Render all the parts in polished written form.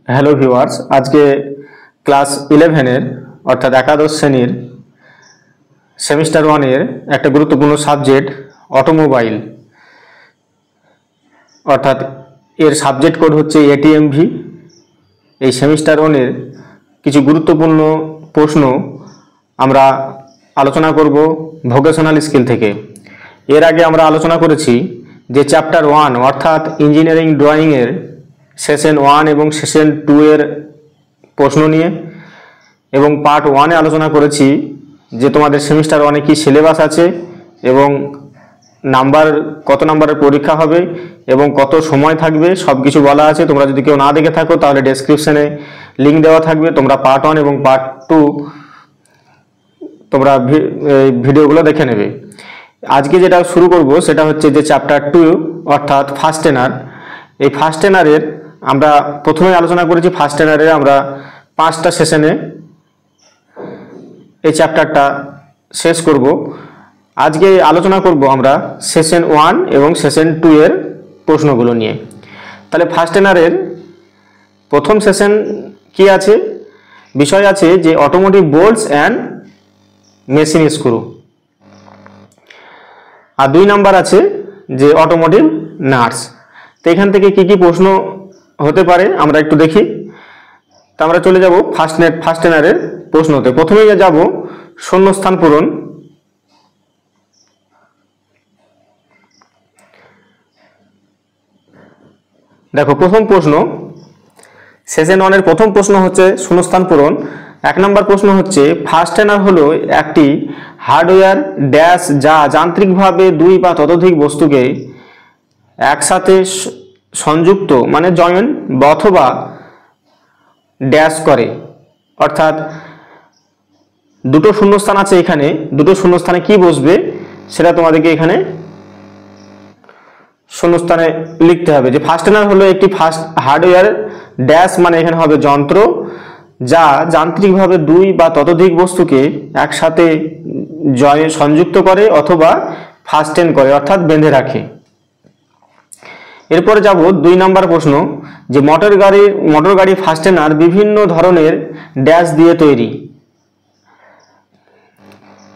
Hello viewers, আজকে class 11-এর অর্থাৎ একাদশ শ্রেণীর সেমিস্টার 1-এর একটা গুরুত্বপূর্ণ সাবজেক্ট অটোমোবাইল, অর্থাৎ এর সাবজেক্ট কোড হচ্ছে এটিএমভি। এই সেমিস্টার 1-এর কিছু গুরুত্বপূর্ণ প্রশ্ন আমরা আলোচনা করব ভোকেশনাল স্কিল থেকে। এর আগে আমরা আলোচনা করেছি যে চ্যাপ্টার 1 অর্থাৎ ইঞ্জিনিয়ারিং ড্রয়িংয়ের সেশন 1 এবং সেশন 2 এর প্রশ্ন নিয়ে, এবং পার্ট 1-এ আলোচনা করেছি যে তোমাদের সেমিস্টার 1-এ কী সিলেবাস আছে এবং কত নাম্বারের পরীক্ষা হবে এবং কত সময় থাকবে সব কিছু বলা আছে। তোমরা যদি কেউ না দেখে থাকো তাহলে ডেসক্রিপশনে লিঙ্ক দেওয়া থাকবে, তোমরা পার্ট 1 এবং পার্ট 2 তোমরা ভিডিওগুলো দেখে নেবে। আজকে যেটা শুরু করব সেটা হচ্ছে যে চ্যাপ্টার 2 অর্থাৎ ফাস্টেনার। এই ফাস্টেনারের আমরা প্রথমে আলোচনা করেছি। ফাস্টেনারের আমরা 5টা সেশনে এই চ্যাপ্টারটা শেষ করব। আজকে আলোচনা করব আমরা সেশন 1 এবং সেশন 2 এর প্রশ্নগুলো নিয়ে। তাহলে ফাস্টেনারের প্রথম সেশন কি আছে? বিষয় আছে যে automotive bolts and machine screw, আর 2 নাম্বার আছে যে অটোমোটিভ নাটস। তো এখান থেকে কি কি প্রশ্ন হতে পারে আমরা একটু দেখি। তা আমরা চলে যাব ফাস্টেনারের প্রশ্নতে। প্রথমেই যাব শূন্যস্থান পূরণ। দেখো, প্রথম প্রশ্ন সেশন 1-এর প্রথম প্রশ্ন হচ্ছে শূন্যস্থান পূরণ। 1 নম্বর প্রশ্ন হচ্ছে ফাস্টেনার হলো একটি হার্ডওয়্যার ড্যাশ যা যান্ত্রিকভাবে 2 বা ততোধিক বস্তুকে একসাথে সংযুক্ত মানে জয়েন্ট অথবা ড্যাশ করে। অর্থাৎ দুটো শূন্যস্থান আছে এখানে, দুটো শূন্যস্থানে কি বসবে সেটা তোমাদেরকে এখানে শূন্যস্থানে লিখতে হবে। যে ফাস্টেনার হলো একটি হার্ডওয়্যার ড্যাশ মানে এখানে হবে যন্ত্র যা যান্ত্রিকভাবে 2 বা ততোধিক বস্তুকে একসাথে সংযুক্ত করে অথবা ফাস্টেন করে অর্থাৎ বেঁধে রাখে। এরপরে যাব 2 নম্বর প্রশ্ন যে মোটর গাড়ি ফাস্টেনার বিভিন্ন ধরনের ড্যাশ দিয়ে তৈরি।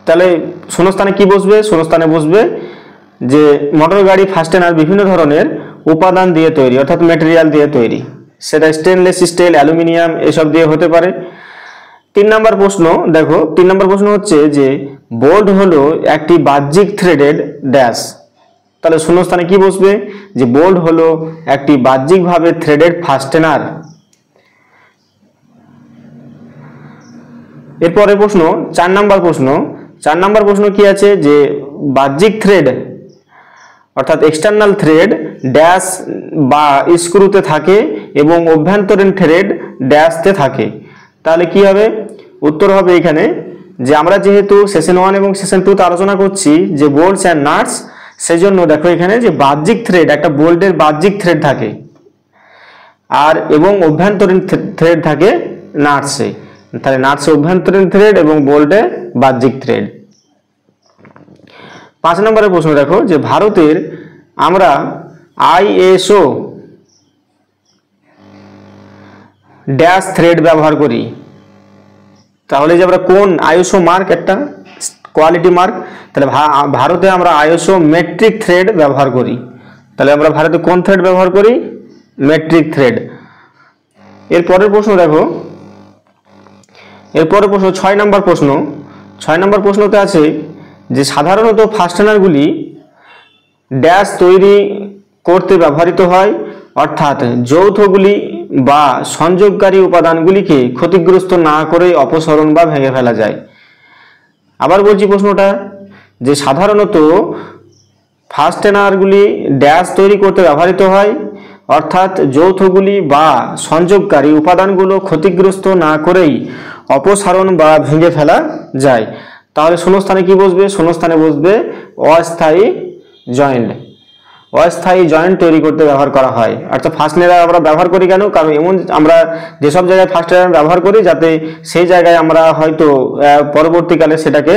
তাহলে শূন্যস্থানে কি বসবে? শূন্যস্থানে বসবে যে মোটর গাড়ি ফাস্টেনার বিভিন্ন ধরনের উপাদান দিয়ে তৈরি অর্থাৎ ম্যাটেরিয়াল দিয়ে তৈরি, সেটা স্টেনলেস স্টিল, অ্যালুমিনিয়াম এসব দিয়ে হতে পারে। 3 নম্বর প্রশ্ন দেখো, 3 নম্বর প্রশ্ন হচ্ছে যে বোল্ট হলো একটি বাহ্যিক থ্রেডেড ড্যাশ। তাহলে শূন্যস্থানে কি বসবে? যে বোল্ট হলো একটি বাহ্যিকভাবে থ্রেডেড ফাস্টেনার। এরপরে প্রশ্ন 4 নম্বর প্রশ্ন। 4 নম্বর প্রশ্ন কি আছে? যে বাহ্যিক থ্রেড অর্থাৎ এক্সটার্নাল থ্রেড ড্যাশ বা স্ক্রুতে থাকে এবং অভ্যন্তরীণ থ্রেড ড্যাশতে থাকে। তাহলে কি হবে? উত্তর হবে এখানে যে আমরা যেহেতু সেশন 1 এবং সেশন 2 আলোচনা করছি যে বোল্টস অ্যান্ড নাটস, সেজন্য দেখো এখানে যে বাহ্যিক থ্রেড, একটা বোল্টের বাহ্যিক থ্রেড থাকে আর এবং অভ্যন্তরীণ থ্রেড থাকে নাটসে। তাহলে নাটসে অভ্যন্তরীণ থ্রেড এবং বোল্টে বাহ্যিক থ্রেড। 5 নম্বরের প্রশ্ন দেখো যে ভারতের আমরা আইএসও ড্যাশ থ্রেড ব্যবহার করি। তাহলে যে আমরা কোন আইএসও মার্ক, একটা কোয়ালিটি মার্ক, তাহলে ভারতে আমরা আইএসও মেট্রিক থ্রেড ব্যবহার করি। তাহলে আমরা ভারতে কোন থ্রেড ব্যবহার করি? Metric thread. এর পরের প্রশ্ন দেখো, এরপরের প্রশ্ন 6 নম্বর প্রশ্ন। 6 নম্বর প্রশ্নতে আছে যে সাধারণত ফাস্টেনারগুলি ড্যাশ তৈরি করতে ব্যবহৃত হয়, অর্থাৎ যৌথগুলি বা সংযোগকারী উপাদানগুলিকে ক্ষতিগ্রস্ত না করে অপসারণ বা ভেঙে ফেলা যায়। আবার বলছি প্রশ্নটা, যে সাধারণত ফাস্টেনারগুলি ড্যাশ তৈরি করতে ব্যবহৃত হয়, অর্থাৎ যৌথগুলি বা সংযোগকারী উপাদানগুলো ক্ষতিগ্রস্ত না করেই অপসারণ বা ভেঙে ফেলা যায়। তাহলে শূন্যস্থানে কি বসবে? শূন্যস্থানে বসবে অস্থায়ী জয়েন্ট। অস্থায়ী জয়েন্ট তৈরি করতে ব্যবহার করা হয়। অর্থাৎ ফাস্টেনার আমরা ব্যবহার করি কেন? কারণ এমন আমরা যেসব জায়গায় ফাস্টেনার ব্যবহার করি যাতে সেই জায়গায় আমরা হয়তো পরবর্তীকালে সেটাকে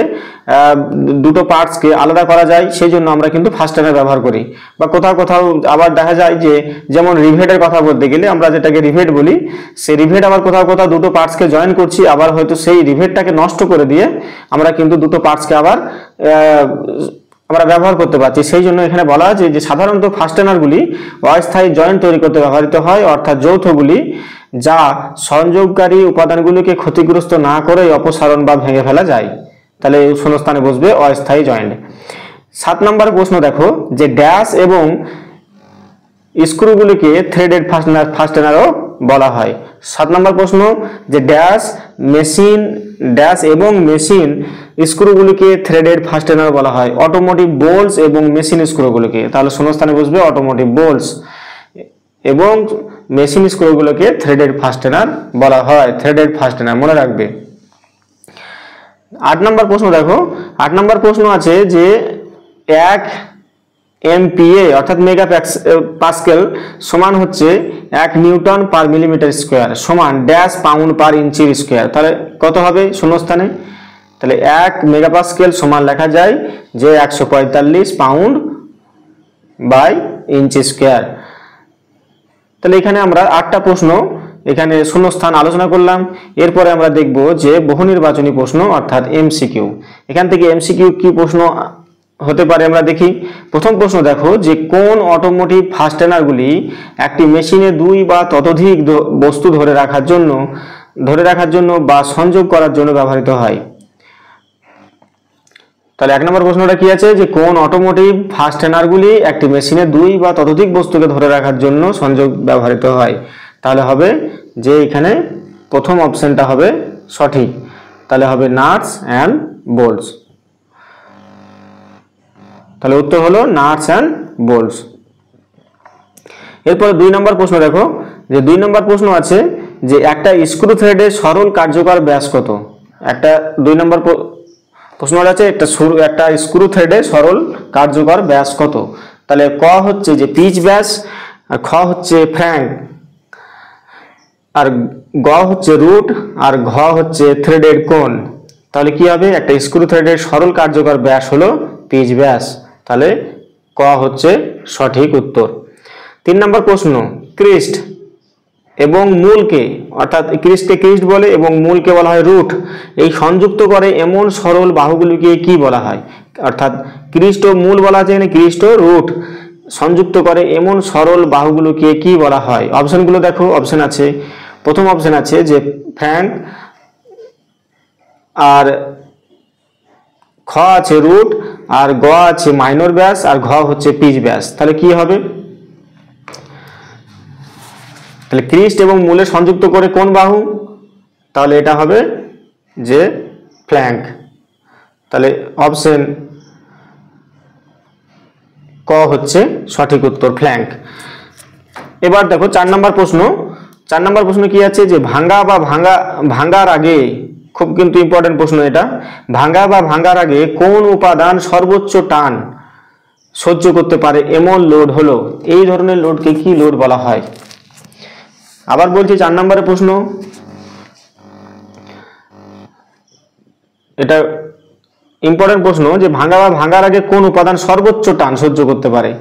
দুটো পার্টসকে আলাদা করা যায়, সেই জন্য আমরা কিন্তু ফাস্টেনার ব্যবহার করি। বা কোথাও কোথাও আবার দেখা যায় যে যেমন রিভেটের কথা বলতে গেলে আমরা যেটাকে রিভেট বলি, সেই রিভেট আবার কোথাও কোথাও দুটো পার্টসকে জয়েন করছি, আবার হয়তো সেই রিভেটটাকে নষ্ট করে দিয়ে আমরা কিন্তু দুটো পার্টসকে আবার আমরা ব্যবহার করতে পারছি। সেই জন্য এখানে বলা আছে যে সাধারণত ফাস্টেনারগুলি অস্থায়ী জয়েন্ট তৈরি করতে ব্যবহৃত হয়, অর্থাৎ যৌথগুলি যা সংযোগকারী উপাদানগুলিকে ক্ষতিগ্রস্ত না করে অপসারণ বা ভেঙে ফেলা যায়। তাহলে শূন্যস্থানে বসবে অস্থায়ী জয়েন্ট। 7 নম্বর প্রশ্ন দেখো যে ড্যাশ এবং স্ক্রুগুলিকে থ্রেডেড ফাস্টেনারও বলা হয়। 7 নম্বর প্রশ্ন যে ড্যাশ এবং মেশিন স্ক্রুগুলিকে থ্রেডেড ফাস্টেনার বলা হয়। অটোমোটিভ বোল্টস এবং মেশিন স্ক্রুগুলিকে, তাহলে শূন্যস্থানে বসবে অটোমোটিভ বোল্টস এবং মেশিন স্ক্রুগুলোকে থ্রেডেড ফাস্টেনার বলা হয়। থ্রেডেড ফাস্টেনার মনে রাখবে। 8 নম্বর প্রশ্ন দেখো, 8 নম্বর প্রশ্ন আছে যে 1 MPa অর্থাৎ মেগা পাস্কেল সমান হচ্ছে 1 নিউটন পার মিলিমিটার স্কোয়ার সমান ড্যাশ পাউন্ড পার ইঞ্চি স্কোয়ার। তাহলে কত হবে শূন্যস্থানে? তাহলে 1 মেগাপাস্কেল সমান লেখা যায় যে 145 পাউন্ড বাই ইঞ্চি স্কোয়ার। তাহলে এখানে আমরা 8টা প্রশ্ন এখানে শূন্যস্থান আলোচনা করলাম। এরপরে আমরা দেখব যে বহু নির্বাচনী প্রশ্ন অর্থাৎ এমসিকিউ। এখান থেকে এমসিকিউ কি প্রশ্ন হতে পারে আমরা দেখি। প্রথম প্রশ্ন দেখো যে কোন অটোমোটিভ ফাস্টেনারগুলি একটি মেশিনে 2 বা ততোধিক বস্তু ধরে রাখার জন্য বা সংযোগ করার জন্য ব্যবহৃত হয়। তাহলে 1 নম্বর প্রশ্নটা কি আছে যে কোন অটোমোটিভ ফাস্টেনারগুলি একটি মেশিনে 2 বা ততোধিক বস্তুকে ধরে রাখার জন্য সংযোগ ব্যবহৃত হয়। তাহলে হবে যে এখানে প্রথম অপশনটা হবে সঠিক। তাহলে হবে নাটস অ্যান্ড বোল্টস। তাহলে উত্তর হলো নাটস অ্যান্ড বোল্টস। এরপরে 2 নম্বর প্রশ্ন দেখো যে 2 নম্বর প্রশ্ন আছে যে একটা স্ক্রু থ্রেডের সরল কার্যকর ব্যাস কত। একটা 2 নম্বর প্রশ্ন আছে একটা স্ক্রু থ্রেডের সরল কার্যকর ব্যাস কত। তাহলে ক হচ্ছে যে পিচ ব্যাস, আর খ হচ্ছে ফ্র্যাঙ্ক, আর গ হচ্ছে রুট, আর ঘ হচ্ছে থ্রেডের কোণ। তাহলে কি হবে? একটা স্ক্রু থ্রেডের সরল কার্যকর ব্যাস হলো পিচ ব্যাস। তাহলে ক হচ্ছে সঠিক উত্তর। 3 নম্বর প্রশ্ন ক্রিস্ট এবং মূলকে অর্থাৎ ক্রিস্টকে ক্রিস্ট বলে এবং মূলকে বলা হয় রুট, এই সংযুক্ত করে এমন সরল বাহুগুলিকে কি বলা হয়? অর্থাৎ ক্রিস্ট ও মূল বলা আছে, এখানে ক্রিস্ট ও রুট সংযুক্ত করে এমন সরল বাহুগুলোকে কি বলা হয়? অপশনগুলো দেখো। অপশন আছে, প্রথম অপশন আছে যে ফ্র্যাঙ্ক, আর খ আছে রুট, আর গ আছে মাইনর ব্যাস, আর ঘ হচ্ছে পিচ ব্যাস। তাহলে কি হবে? তাহলে ক্রিস্ট এবং মূলে সংযুক্ত করে কোন বাহু? তাহলে এটা হবে যে ফ্ল্যাঙ্ক। তাহলে অপশন ক হচ্ছে সঠিক উত্তর, ফ্ল্যাঙ্ক। এবার দেখো 4 নম্বর প্রশ্ন। 4 নম্বর প্রশ্ন কি আছে যে ভাঙ্গার আগে, খুব কিন্তু ইম্পর্টেন্ট প্রশ্ন এটা, ভাঙ্গার আগে কোন উপাদান সর্বোচ্চ টান সহ্য করতে পারে এমন লোড হলো? এই ধরনের লোডকে কি লোড বলা হয়? আবার বলছি 4 নম্বরের প্রশ্ন, এটা ইম্পর্টেন্ট প্রশ্ন যে ভাঙ্গার আগে কোন উপাদান সর্বোচ্চ টান সহ্য করতে পারে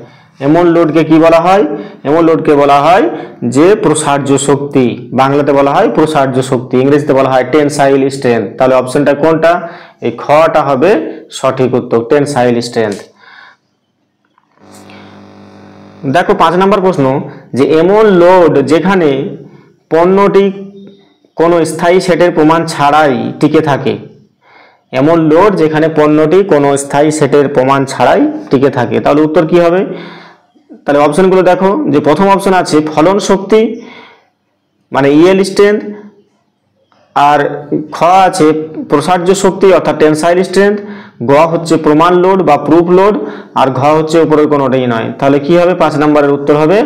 এমন লোডকে কি বলা হয়? এমন লোডকে বলা হয় যে প্রসার্য শক্তি। বাংলাতে বলা হয় প্রসার্য শক্তি, ইংরেজিতে বলা হয় টেনসাইল স্ট্রেংথ। তাহলে অপশনটা কোনটা? এই খটা হবে সঠিক উত্তর, টেনসাইল স্ট্রেংথ। দেখো 5 নম্বর প্রশ্ন যে এমন লোড যেখানে পণ্যটি কোনো স্থায়ী সেটের প্রমাণ ছাড়াই টিকে থাকে। এমন লোড যেখানে পণ্যটি কোনো স্থায়ী সেটের প্রমাণ ছাড়াই টিকে থাকে। তাহলে উত্তর কি হবে? তাহলে অপশনগুলো দেখো যে প্রথম অপশন আছে ফলন শক্তি মানে ইএল স্ট্রেংথ, আর খ আছে প্রসার্য শক্তি অর্থাৎ টেনসাইল স্ট্রেংথ, গ হচ্ছে প্রমাণ লোড বা প্রুফ লোড, আর ঘ হচ্ছে উপরের কোনোটাই নয়। তাহলে কি হবে? 5 নম্বরের উত্তর হবে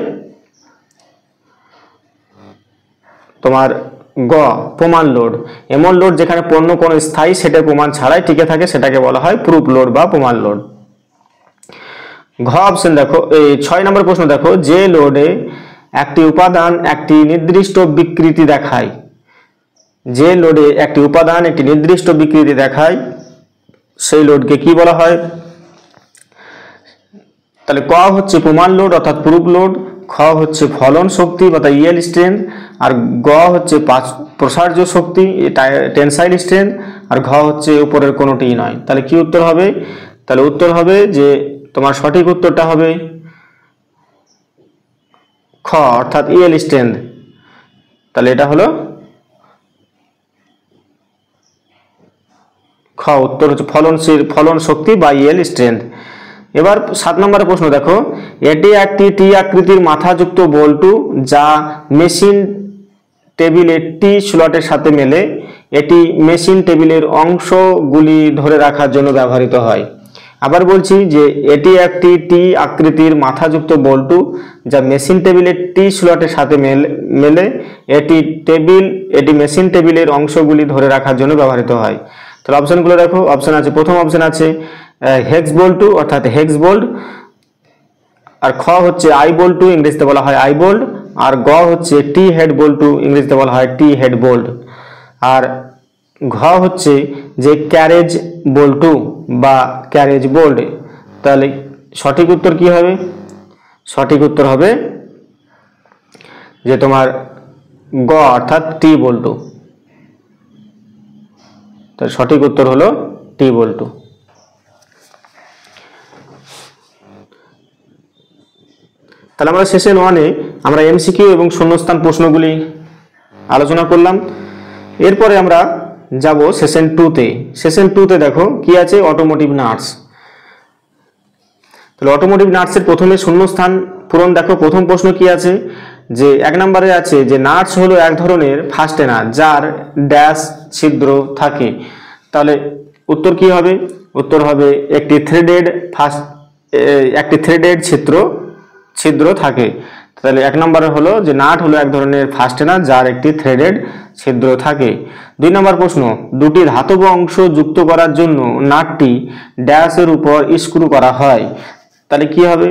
তোমার গ, প্রমাণ লোড। এমন লোড যেখানে পণ্য কোনো স্থায়ী সেটের প্রমাণ ছাড়াই টিকে থাকে সেটাকে বলা হয় প্রুফ লোড বা প্রমাণ লোড। ঘ অপশন দেখো। এই 6 নম্বর প্রশ্ন দেখো যে লোডে একটি উপাদান একটি নির্দিষ্ট বিকৃতি দেখায়, যে লোডে একটি উপাদান একটি নির্দিষ্ট বিকৃতি দেখায় সেই লোডকে কি বলা হয়? তাহলে ক হচ্ছে প্রমাণ লোড অর্থাৎ প্রুফ লোড, খ হচ্ছে ফলন শক্তি অর্থাৎ ইয়েল স্ট্রেন্থ, আর গ হচ্ছে প্রসার্য শক্তি টেনসাইল স্ট্রেন্থ, আর ঘ হচ্ছে উপরের কোনোটিই নয়। তাহলে কি উত্তর হবে? তাহলে উত্তর হবে যে তোমার সঠিক উত্তরটা হবে খ অর্থাৎ ইয়েল স্ট্রেন্থ। তাহলে এটা হলো খ, উত্তর হচ্ছে ফলন শক্তি বা ইয়েল স্ট্রেন্থ। এবার 7 নম্বরের প্রশ্ন দেখো, এটি একটি টি আকৃতির মাথাযুক্ত বল্টু যা মেশিন টেবিলের টি স্লটের সাথে মেলে। এটি মেশিন টেবিলের অংশগুলি ধরে রাখার জন্য ব্যবহৃত হয়। আবার বলছি যে এটি একটি টি আকৃতির মাথাযুক্ত বল্টু যা মেশিন টেবিলের টি স্লটের সাথে মেলে। এটি মেশিন টেবিলের অংশগুলি ধরে রাখার জন্য ব্যবহৃত হয়। তাহলে অপশনগুলো দেখো, অপশন আছে, প্রথম অপশন আছে হেক্স বল্টু অর্থাৎ হেক্স বোল্ট, আর খ হচ্ছে আই বল্টু, ইংরেজিতে বলা হয় আই বোল্ট, আর গ হচ্ছে টি হেড বল্টু, ইংরেজিতে বলা হয় টি হেড বোল্ট, আর ঘ হচ্ছে যে ক্যারেজ বল্টু বা ক্যারেজ বোল্ট। তাহলে সঠিক উত্তর কি হবে? সঠিক উত্তর হবে যে তোমার গ অর্থাৎ টি বল্টু। তাহলে সঠিক উত্তর হলো টি বল্টু। তাহলে আমরা সেশন 1-এ আমরা এমসিকিউ এবং শূন্যস্থান প্রশ্নগুলি আলোচনা করলাম। এরপরে আমরা যাব সেশন 2-তে। সেশন 2-তে দেখো কি আছে, অটোমোটিভ নাটস। তাহলে অটোমোটিভ নাটসের প্রথমে শূন্যস্থান পূরণ। দেখো প্রথম প্রশ্ন কি আছে, যে 1 নম্বরে আছে যে নাটস হলো এক ধরনের ফাস্টেনার যার ড্যাশ ছিদ্র থাকে। তাহলে উত্তর কি হবে? উত্তর হবে একটি থ্রেডেড ছিদ্র থাকে। তাহলে 1 নম্বরে হলো যে নাট হলো এক ধরনের ফাস্টেনার যার একটি থ্রেডেড ছিদ্র থাকে। 2 নম্বর প্রশ্ন, দুটি ধাতব অংশ যুক্ত করার জন্য নাটটি ড্যাশের উপর স্ক্রু করা হয়। তাহলে কি হবে?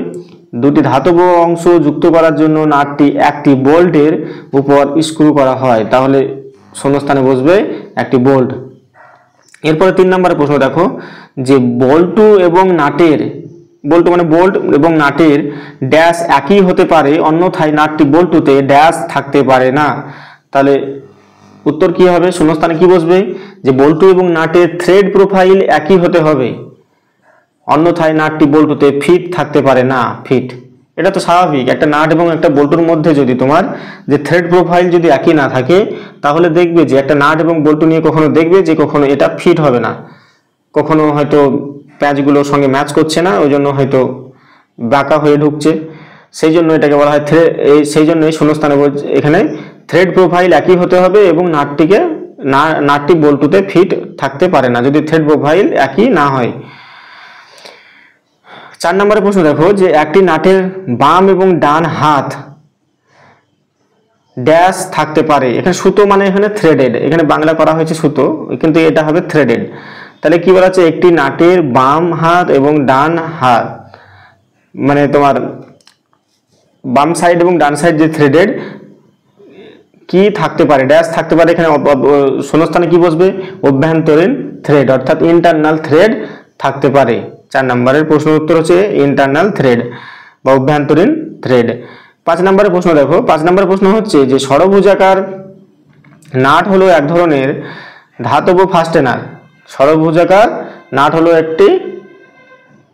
দুটি ধাতব অংশ যুক্ত করার জন্য নাটটি একটি বোল্টের উপর স্ক্রু করা হয়। তাহলে শূন্যস্থানে বসবে একটি বোল্ট। এরপরে 3 নম্বরের প্রশ্ন দেখো, যে বল্টু এবং নাটের ড্যাশ একই হতে পারে, অন্যথায় নাটটি বল্টুতে ড্যাশ থাকতে পারে না। তাহলে উত্তর কি হবে? শূন্যস্থানে কি বসবে? যে বল্টু এবং নাটের থ্রেড প্রোফাইল একই হতে হবে, অন্যথায় নাটটি বল্টুতে ফিট থাকতে পারে না। ফিট, এটা তো স্বাভাবিক। একটা নাট এবং একটা বল্টুর মধ্যে যদি তোমার যে থ্রেড প্রোফাইল যদি একই না থাকে, তাহলে দেখবে যে একটা নাট এবং বল্টু নিয়ে কখনো দেখবে যে কখনো এটা ফিট হবে না, কখনো হয়তো প্যাচগুলোর সঙ্গে ম্যাচ করছে না, ওই জন্য হয়তো বাঁকা হয়ে ঢুকছে। সেই জন্য এটাকে বলা হয় সেই জন্য শূন্যস্থানে এখানে থ্রেড প্রোফাইল একই হতে হবে এবং নাটটি বল্টুতে ফিট থাকতে পারে না যদি থ্রেড প্রোফাইল একই না হয়। 4 নম্বরের প্রশ্ন দেখো, যে একটি নাটের বাম এবং ডান হাত ড্যাশ থাকতে পারে। এখানে সুতো মানে এখানে থ্রেডেড, এখানে বাংলা করা হয়েছে সুতো, কিন্তু এটা হবে থ্রেডেড। তাহলে কি বলা আছে, একটি নাটের বাম হাত এবং ডান হাত মানে তোমার বাম সাইড এবং ডান সাইড যে থ্রেডেড কি থাকতে পারে, ড্যাশ থাকতে পারে। এখানে শূন্যস্থানে কি বসবে? অভ্যন্তরীণ থ্রেড অর্থাৎ ইন্টারনাল থ্রেড থাকতে পারে। 4 নম্বরের প্রশ্ন উত্তর হচ্ছে ইন্টারনাল থ্রেড বা অভ্যন্তরীণ থ্রেড। 5 নম্বরের প্রশ্ন দেখো, 5 নম্বরের প্রশ্ন হচ্ছে যে ষড়ভুজাকার নাট হলো এক ধরনের ধাতব ফাস্টেনার। ষড়ভুজাকার নাট হলো একটি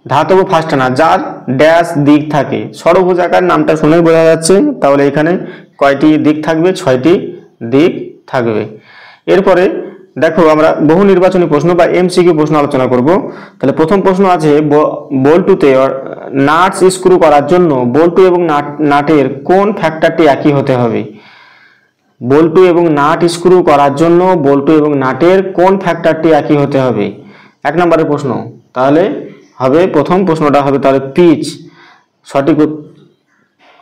ধাতব ফাস্টেনার যার ড্যাশ দিক থাকে। ষড়ভুজাকার নামটা শুনেই বোঝা যাচ্ছে, তাহলে এখানে কয়টি দিক থাকবে? 6টি দিক থাকবে। এরপরে দেখো আমরা বহু নির্বাচনী প্রশ্ন বা এমসিকিউ প্রশ্ন আলোচনা করব। তাহলে প্রথম প্রশ্ন আছে, বল্টুতে নাটস স্ক্রু করার জন্য বল্টু এবং নাটের কোন ফ্যাক্টরটি একই হতে হবে? বল্টু এবং নাট স্ক্রু করার জন্য বল্টু এবং নাটের কোন ফ্যাক্টরটি একই হতে হবে? 1 নম্বরের প্রশ্ন। তাহলে হবে প্রথম প্রশ্নটা হবে তাহলে পিচ। সঠিক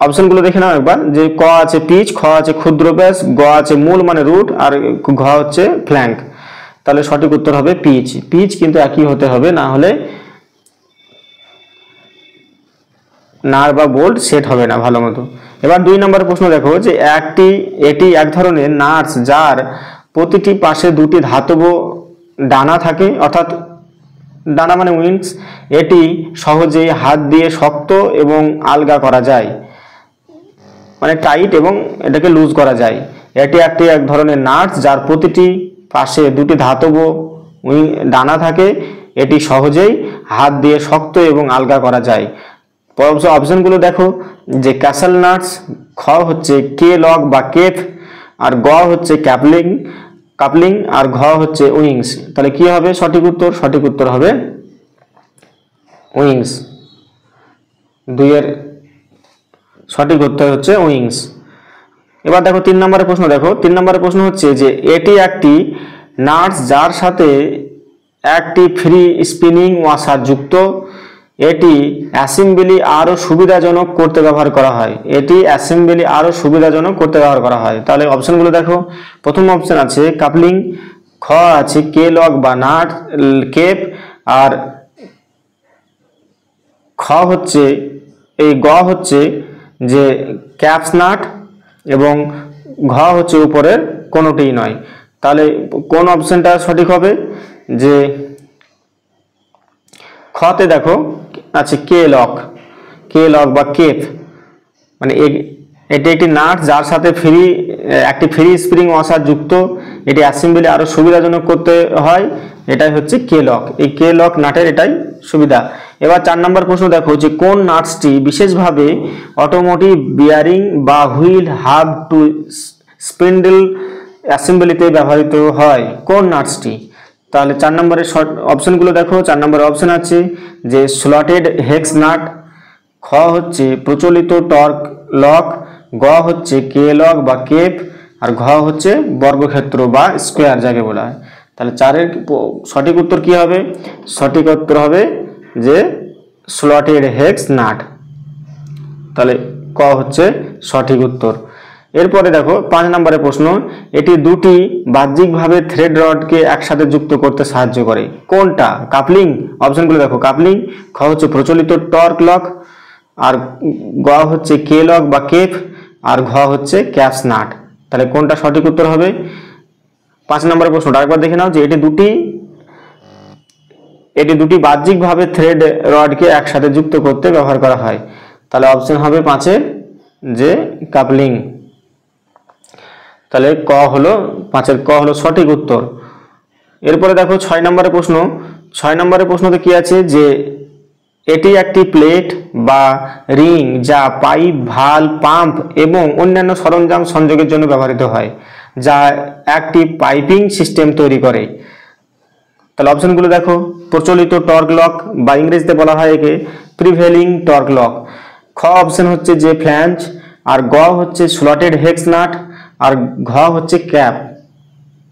অপশনগুলো দেখে নাও একবার, যে ক আছে পিচ, খ আছে ক্ষুদ্র ব্যাস, গ আছে মূল মানে রুট, আর ঘ হচ্ছে ফ্ল্যাঙ্ক। তাহলে সঠিক উত্তর হবে পিচ। পিচ কিন্তু একই হতে হবে, না হলে নাট বা বোল্ট সেট হবে না ভালো মতো। এবার 2 নম্বরের প্রশ্ন দেখো, যে এটি এক ধরনের নাটস যার প্রতিটি পাশে 2টি ধাতব ডানা থাকে, অর্থাৎ ডানা মানে উইংস, এটি সহজেই হাত দিয়ে শক্ত এবং আলগা করা যায়, মানে টাইট এবং এটাকে লুজ করা যায়। এটি এক ধরনের নাটস যার প্রতিটি পাশে দুটি ধাতব ডানা থাকে, এটি সহজেই হাত দিয়ে শক্ত এবং আলগা করা যায়। অপশনগুলো দেখো যে ক্যাসেল নাটস, খ হচ্ছে কে লক বা কেপ, আর গ হচ্ছে কাপলিং, আর ঘ হচ্ছে উইংস। তাহলে কি হবে সঠিক উত্তর? সঠিক উত্তর হবে উইংস। 2 এর সঠিক উত্তর হচ্ছে উইংস। এবার দেখো 3 নম্বরের প্রশ্ন। দেখো 3 নম্বরের প্রশ্ন হচ্ছে যে এটি একটি নাটস যার সাথে একটি ফ্রি স্পিনিং ওয়াশার যুক্ত, এটি অ্যাসেম্বলি আরো সুবিধাজনক করতে ব্যবহার করা হয়। এটি অ্যাসেম্বলি আরো সুবিধাজনক করতে ব্যবহার করা হয়। তাহলে অপশনগুলো দেখো, প্রথম অপশন আছে কাপলিং, খ আছে কে লক বা নাট কেপ, আর খ হচ্ছে এই গ হচ্ছে যে ক্যাপস নাট, এবং ঘ হচ্ছে উপরের কোনোটিই নয়। তাহলে কোন অপশনটা সঠিক হবে? যে খতে দেখো আছে কে লক বা কেপ, মানে এটি একটি নাট যার সাথে একটি ফ্রি স্প্রিং ওয়াশার যুক্ত, এটি অ্যাসেম্বলি আরো সুবিধাজনক করতে হয়, এটাই হচ্ছে কে লক। এই কে লক নাটের এটাই সুবিধা। এবার 4 নম্বর প্রশ্ন দেখো যে কোন নাটসটি বিশেষভাবে অটোমোটিভ বিয়ারিং বা হুইল হাব টু স্পিন্ডল অ্যাসেম্বলিতে ব্যবহৃত হয়? কোন নাটসটি? তাহলে 4 নম্বরের অপশনগুলো দেখো। 4 নম্বরের অপশন আছে যে স্লটেড হেক্স নাট, খ হচ্ছে প্রচলিত টর্ক লক, গ হচ্ছে কে লক বা কেপ, আর ঘ হচ্ছে বর্গক্ষেত্র বা স্কোয়ার যাকে বলা হয়। তাহলে 4 এর সঠিক উত্তর কি হবে? সঠিক উত্তর হবে যে স্লটেড হেক্স নাট। তাহলে ক হচ্ছে সঠিক উত্তর। এরপরে দেখো 5 নম্বরের প্রশ্ন, এটি দুটি বাহ্যিকভাবে থ্রেড রডকে একসাথে যুক্ত করতে সাহায্য করে, কোনটা? কাপলিং। অপশনগুলো দেখো কাপলিং, খ হচ্ছে প্রচলিত টর্ক লক, আর গ হচ্ছে কে লক বা কেপ, আর ঘ হচ্ছে ক্যাপস নাট। তাহলে কোনটা সঠিক উত্তর হবে? 5 নম্বরের প্রশ্নটা আরেকবার দেখে নাও যে এটি দুটি বাহ্যিকভাবে থ্রেড রডকে একসাথে যুক্ত করতে ব্যবহার করা হয়। তাহলে অপশন হবে 5 যে কাপলিং। তাহলে ক হলো 5 ক হলো সঠিক উত্তর। এরপরে দেখো 6 নম্বরের প্রশ্ন। 6 নম্বরের প্রশ্নতে কি আছে যে এটি একটি প্লেট বা রিং যা পাইপ, ভালভ, পাম্প এবং অন্যান্য সরঞ্জাম সংযোগের জন্য ব্যবহৃত হয়, যা একটি পাইপিং সিস্টেম তৈরি করে। তাহলে অপশনগুলো দেখো, প্রচলিত টর্ক লক বা ইংরেজিতে বলা হয় একে প্রিভেলিং টর্ক লক, খ অপশন হচ্ছে যে ফ্ল্যাঞ্জ, আর গ হচ্ছে স্লটেড হেক্স নাট, আর ঘ হচ্ছে ক্যাপ।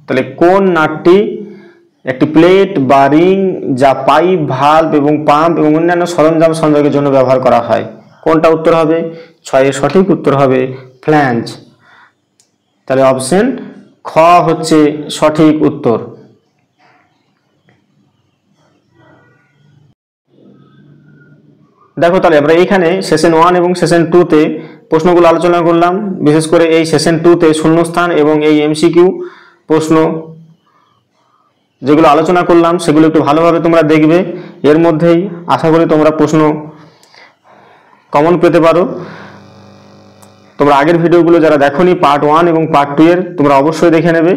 তাহলে কোন নাটটি একটি প্লেট বা রিং যা পাইপ, ভালভ এবং পাম্প এবং অন্যান্য সরঞ্জাম সংযোগের জন্য ব্যবহার করা হয়? কোনটা উত্তর হবে? 6 এর সঠিক উত্তর হবে ফ্ল্যাঞ্জ। তাহলে অপশন খ হচ্ছে সঠিক উত্তর। দেখো তাহলে আমরা এইখানে সেশন 1 এবং সেশন 2 তে প্রশ্নগুলো আলোচনা করলাম। বিশেষ করে এই সেশন 2 তে শূন্যস্থান এবং এই এমসিকিউ প্রশ্ন যেগুলো আলোচনা করলাম সেগুলো একটু ভালোভাবে তোমরা দেখবে। এর মধ্যেই আশা করি তোমরা প্রশ্ন কমন পেতে পারো। তোমরা আগের ভিডিওগুলো যারা দেখোনি পার্ট 1 এবং পার্ট 2 এর, তোমরা অবশ্যই দেখে নেবে।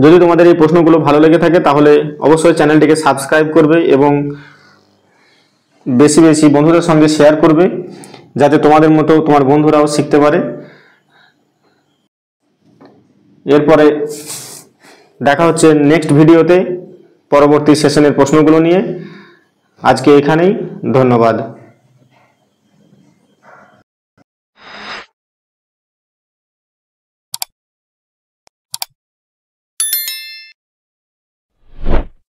যদি তোমাদের এই প্রশ্নগুলো ভালো লেগে থাকে তাহলে অবশ্যই চ্যানেলটিকে সাবস্ক্রাইব করবে এবং বেশি বেশি বন্ধুদের সঙ্গে শেয়ার করবে, যাতে তোমাদের মতো তোমার বন্ধুরাও শিখতে পারে। এরপরে দেখা হচ্ছে নেক্সট ভিডিওতে পরবর্তী সেশনের প্রশ্নগুলো নিয়ে। আজকে এখানেই, ধন্যবাদ।